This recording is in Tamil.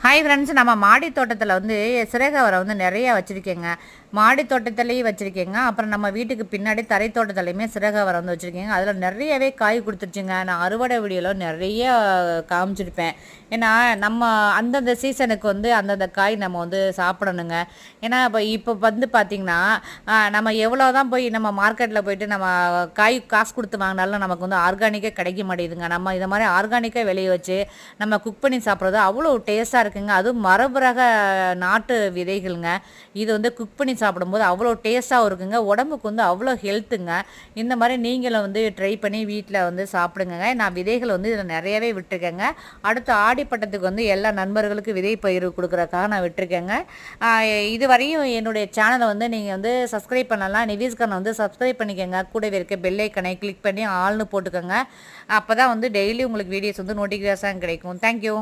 ஹாய் ஃப்ரெண்ட்ஸ், நம்ம மாடி தோட்டத்தில் வந்து சிறகவரை வந்து நிறையா வச்சுருக்கேங்க. மாடி தோட்டத்துலேயும் வச்சுருக்கேங்க. அப்புறம் நம்ம வீட்டுக்கு பின்னாடி தரை தோட்டத்துலையுமே சிறகவரை வந்து வச்சுருக்கேங்க. அதில் நிறையவே காய் கொடுத்துருச்சுங்க. நான் அறுவடை வீடியோவில் நிறைய காமிச்சிருப்பேன். ஏன்னா நம்ம அந்தந்த சீசனுக்கு வந்து அந்தந்த காய் நம்ம வந்து சாப்பிடணுங்க. ஏன்னா இப்போ வந்து பார்த்திங்கன்னா நம்ம எவ்வளோ தான் போய் நம்ம மார்க்கெட்டில் போயிட்டு நம்ம காய் காசு கொடுத்து வாங்கினாலும் நமக்கு வந்து ஆர்கானிக்காக கிடைக்க மாட்டேங்குதுங்க. நம்ம இதை மாதிரி ஆர்கானிக்காக வெளியே வச்சு நம்ம குக் பண்ணி சாப்பிட்றது அவ்வளோ டேஸ்ட்டாக இருக்குங்க. அதுவும் மரபுரக நாட்டு விதைகளுங்க. இது வந்து குக் பண்ணி சாப்பிடும்போது அவ்வளோ டேஸ்ட்டாகவும் இருக்குங்க. உடம்புக்கு வந்து அவ்வளோ ஹெல்த்துங்க. இந்த மாதிரி நீங்களும் வந்து ட்ரை பண்ணி வீட்டில் வந்து சாப்பிடுங்க. நான் விதைகள் வந்து இதில் நிறையவே விட்டுருக்கேங்க. அடுத்து ஆடிப்பட்டத்துக்கு வந்து எல்லா நண்பர்களுக்கும் விதை பயிர் கொடுக்குறதுக்காக நான் விட்டுருக்கேங்க. இதுவரையும் என்னுடைய சேனலை வந்து நீங்கள் வந்து சப்ஸ்கிரைப் பண்ணலாம். நிவிஸ்கான் வந்து சப்ஸ்கிரைப் பண்ணிக்கோங்க. கூடவே இருக்க பெல் ஐக்கனை கிளிக் பண்ணி ஆல்னு போட்டுக்கோங்க. அப்போ தான் வந்து டெய்லி உங்களுக்கு வீடியோஸ் வந்து நோட்டிஃபிகேஷன் கிடைக்கும். தேங்க்யூ.